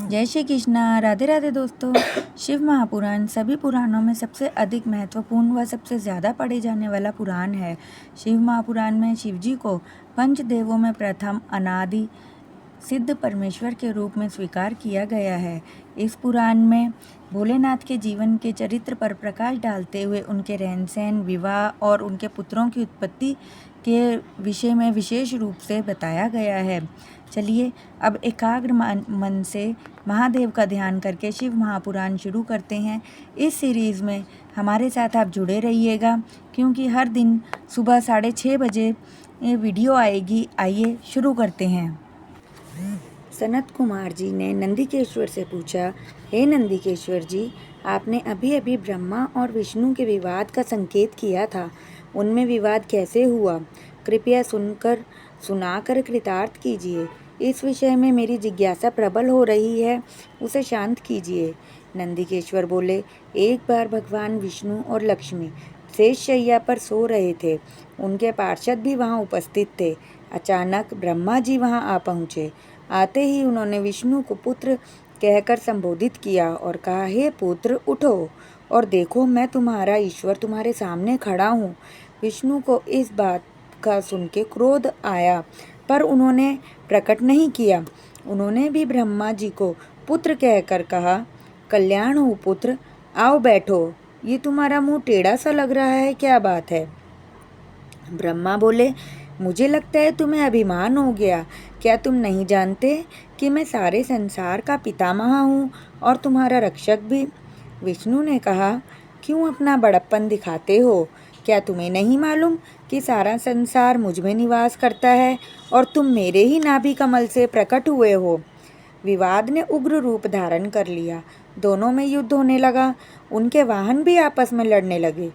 जय श्री कृष्णा। राधे राधे दोस्तों। शिव महापुराण सभी पुराणों में सबसे अधिक महत्वपूर्ण व सबसे ज़्यादा पढ़े जाने वाला पुराण है। शिव महापुराण में शिव जी को पंचदेवों में प्रथम अनादि सिद्ध परमेश्वर के रूप में स्वीकार किया गया है। इस पुराण में भोलेनाथ के जीवन के चरित्र पर प्रकाश डालते हुए उनके रहन सहन, विवाह और उनके पुत्रों की उत्पत्ति के विषय में विशेष रूप से बताया गया है। चलिए अब एकाग्र मन से महादेव का ध्यान करके शिव महापुराण शुरू करते हैं। इस सीरीज़ में हमारे साथ आप जुड़े रहिएगा, क्योंकि हर दिन सुबह 6:30 बजे ये वीडियो आएगी। आइए शुरू करते हैं। सनत कुमार जी ने नंदिकेश्वर से पूछा, हे नंदिकेश्वर जी, आपने अभी अभी ब्रह्मा और विष्णु के विवाद का संकेत किया था। उनमें विवाद कैसे हुआ? कृपया सुनाकर कृतार्थ कीजिए। इस विषय में मेरी जिज्ञासा प्रबल हो रही है, उसे शांत कीजिए। नंदिकेश्वर बोले, एक बार भगवान विष्णु और लक्ष्मी शेष शैया पर सो रहे थे। उनके पार्षद भी वहाँ उपस्थित थे। अचानक ब्रह्मा जी वहाँ आ पहुँचे। आते ही उन्होंने विष्णु को पुत्र कहकर संबोधित किया और कहा, हे पुत्र, उठो और देखो, मैं तुम्हारा ईश्वर तुम्हारे सामने खड़ा हूँ। विष्णु को इस बात का सुन के क्रोध आया, पर उन्होंने प्रकट नहीं किया। उन्होंने भी ब्रह्मा जी को पुत्र कहकर कहा, कल्याण हो पुत्र, आओ बैठो। ये तुम्हारा मुंह टेढ़ा सा लग रहा है, क्या बात है? ब्रह्मा बोले, मुझे लगता है तुम्हें अभिमान हो गया। क्या तुम नहीं जानते कि मैं सारे संसार का पितामह हूँ और तुम्हारा रक्षक भी? विष्णु ने कहा, क्यों अपना बड़प्पन दिखाते हो? क्या तुम्हें नहीं मालूम कि सारा संसार मुझ में निवास करता है और तुम मेरे ही नाभि कमल से प्रकट हुए हो? विवाद ने उग्र रूप धारण कर लिया। दोनों में युद्ध होने लगा। उनके वाहन भी आपस में लड़ने लगे।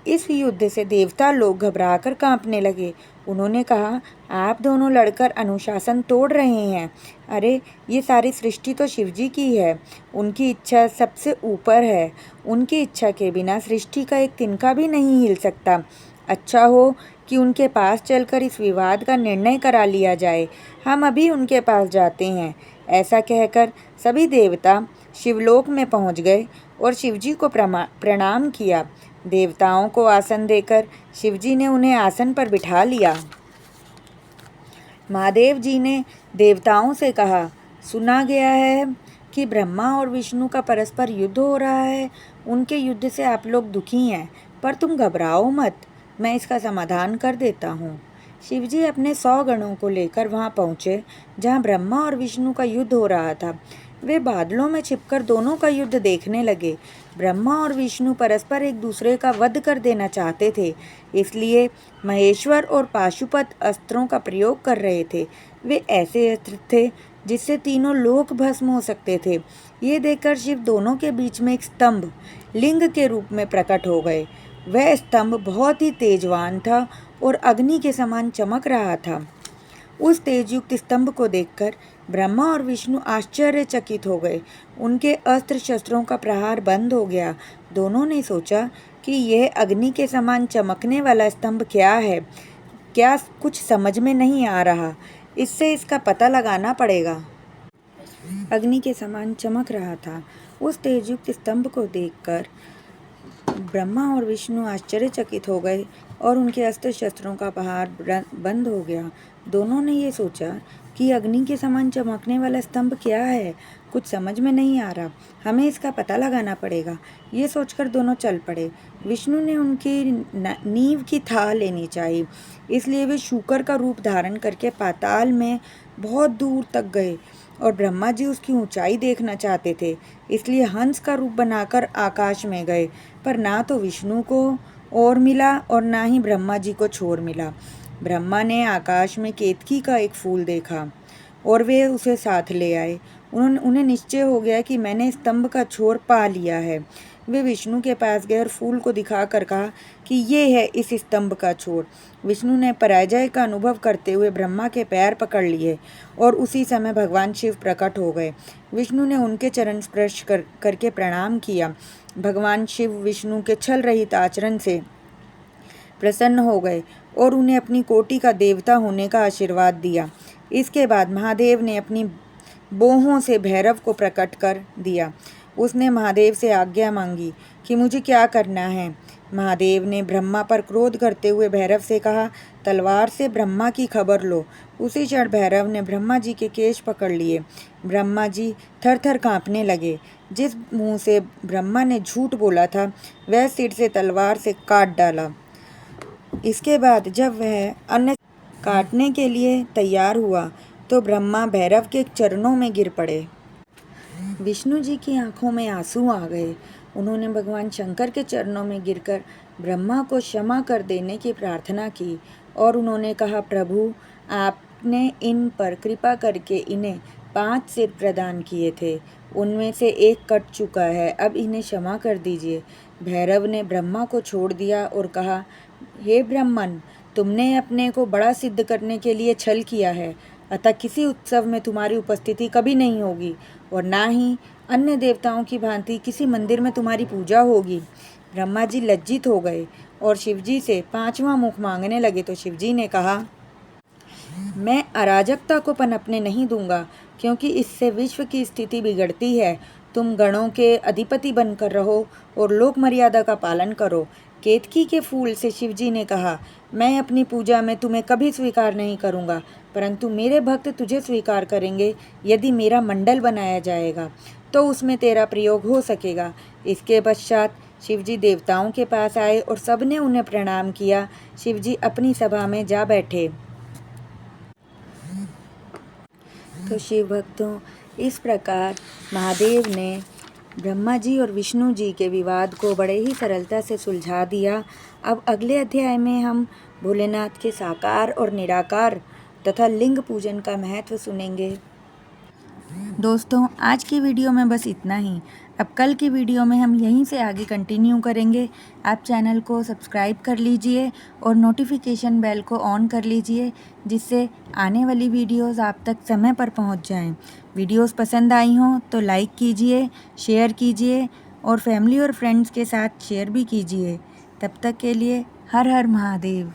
इस युद्ध से देवता लोग घबराकर कांपने लगे। उन्होंने कहा, आप दोनों लड़कर अनुशासन तोड़ रहे हैं। अरे, ये सारी सृष्टि तो शिव जी की है। उनकी इच्छा सबसे ऊपर है। उनकी इच्छा के बिना सृष्टि का एक तिनका भी नहीं हिल सकता। अच्छा हो कि उनके पास चलकर इस विवाद का निर्णय करा लिया जाए। हम अभी उनके पास जाते हैं। ऐसा कहकर सभी देवता शिवलोक में पहुंच गए और शिवजी को प्रणाम किया। देवताओं को आसन देकर शिवजी ने उन्हें आसन पर बिठा लिया। महादेव जी ने देवताओं से कहा, सुना गया है कि ब्रह्मा और विष्णु का परस्पर युद्ध हो रहा है। उनके युद्ध से आप लोग दुखी हैं, पर तुम घबराओ मत, मैं इसका समाधान कर देता हूँ। शिवजी अपने 100 गणों को लेकर वहाँ पहुँचे जहाँ ब्रह्मा और विष्णु का युद्ध हो रहा था। वे बादलों में छिपकर दोनों का युद्ध देखने लगे। ब्रह्मा और विष्णु परस्पर एक दूसरे का वध कर देना चाहते थे, इसलिए महेश्वर और पाशुपत अस्त्रों का प्रयोग कर रहे थे। वे ऐसे अस्त्र थे जिससे तीनों लोक भस्म हो सकते थे। ये देखकर शिव दोनों के बीच में एक स्तंभ लिंग के रूप में प्रकट हो गए। वह स्तंभ बहुत ही तेजवान था और अग्नि के समान चमक रहा था। उस तेजयुक्त स्तंभ को देखकर ब्रह्मा और विष्णु आश्चर्यचकित हो गए। उनके अस्त्र शस्त्रों का प्रहार बंद हो गया। दोनों ने सोचा कि यह अग्नि के समान चमकने वाला स्तंभ क्या है? क्या कुछ समझ में नहीं आ रहा। इससे इसका पता लगाना पड़ेगा। अग्नि के समान चमक रहा था। उस तेजयुक्त स्तंभ को देखकर ब्रह्मा और विष्णु आश्चर्यचकित हो गए और उनके अस्त्र शस्त्रों का प्रहार बंद हो गया। दोनों ने ये सोचा कि अग्नि के समान चमकने वाला स्तंभ क्या है? कुछ समझ में नहीं आ रहा, हमें इसका पता लगाना पड़ेगा। ये सोचकर दोनों चल पड़े। विष्णु ने उनकी नींव की थाह लेनी चाहिए, इसलिए वे शूकर का रूप धारण करके पाताल में बहुत दूर तक गए और ब्रह्मा जी उसकी ऊंचाई देखना चाहते थे, इसलिए हंस का रूप बनाकर आकाश में गए। पर ना तो विष्णु को और मिला और ना ही ब्रह्मा जी को छोर मिला। ब्रह्मा ने आकाश में केतकी का एक फूल देखा और वे उसे साथ ले आए। उन्हें निश्चय हो गया कि मैंने स्तंभ का छोर पा लिया है। वे विष्णु के पास गए और फूल को दिखाकर कहा कि ये है इस स्तंभ का छोर। विष्णु ने पराजय का अनुभव करते हुए ब्रह्मा के पैर पकड़ लिए और उसी समय भगवान शिव प्रकट हो गए। विष्णु ने उनके चरण स्पर्श करके प्रणाम किया। भगवान शिव विष्णु के छल रहित आचरण से प्रसन्न हो गए और उन्हें अपनी कोटि का देवता होने का आशीर्वाद दिया। इसके बाद महादेव ने अपनी बोहों से भैरव को प्रकट कर दिया। उसने महादेव से आज्ञा मांगी कि मुझे क्या करना है। महादेव ने ब्रह्मा पर क्रोध करते हुए भैरव से कहा, तलवार से ब्रह्मा की खबर लो। उसी क्षण भैरव ने ब्रह्मा जी के केश पकड़ लिए। ब्रह्मा जी थर थर कांपने लगे। जिस मुंह से ब्रह्मा ने झूठ बोला था वह सिर से तलवार से काट डाला। इसके बाद जब वह अन्य काटने के लिए तैयार हुआ तो ब्रह्मा भैरव के चरणों में गिर पड़े। विष्णु जी की आंखों में आंसू आ गए। उन्होंने भगवान शंकर के चरणों में गिरकर ब्रह्मा को क्षमा कर देने की प्रार्थना की और उन्होंने कहा, प्रभु, आपने इन पर कृपा करके इन्हें 5 सिर प्रदान किए थे, उनमें से एक कट चुका है, अब इन्हें क्षमा कर दीजिए। भैरव ने ब्रह्मा को छोड़ दिया और कहा, हे ब्राह्मण, तुमने अपने को बड़ा सिद्ध करने के लिए छल किया है, अतः किसी उत्सव में तुम्हारी उपस्थिति कभी नहीं होगी और ना ही अन्य देवताओं की भांति किसी मंदिर में तुम्हारी पूजा होगी। ब्रह्मा जी लज्जित हो गए और शिवजी से 5वां मुख मांगने लगे तो शिवजी ने कहा, मैं अराजकता को पनपने नहीं दूंगा, क्योंकि इससे विश्व की स्थिति बिगड़ती है। तुम गणों के अधिपति बनकर रहो और लोक मर्यादा का पालन करो। केतकी के फूल से शिवजी ने कहा, मैं अपनी पूजा में तुम्हें कभी स्वीकार नहीं करूंगा, परंतु मेरे भक्त तुझे स्वीकार करेंगे यदि मेरा मंडल बनाया जाएगा तो उसमें तेरा प्रयोग हो सकेगा। इसके पश्चात शिवजी देवताओं के पास आए और सबने उन्हें प्रणाम किया। शिवजी अपनी सभा में जा बैठे। तो शिव भक्तों, इस प्रकार महादेव ने ब्रह्मा जी और विष्णु जी के विवाद को बड़े ही सरलता से सुलझा दिया। अब अगले अध्याय में हम भोलेनाथ के साकार और निराकार तथा लिंग पूजन का महत्व सुनेंगे। दोस्तों, आज की वीडियो में बस इतना ही। अब कल की वीडियो में हम यहीं से आगे कंटिन्यू करेंगे। आप चैनल को सब्सक्राइब कर लीजिए और नोटिफिकेशन बेल को ऑन कर लीजिए, जिससे आने वाली वीडियोस आप तक समय पर पहुंच जाएं। वीडियोस पसंद आई हों तो लाइक कीजिए, शेयर कीजिए और फैमिली और फ्रेंड्स के साथ शेयर भी कीजिए। तब तक के लिए हर हर महादेव।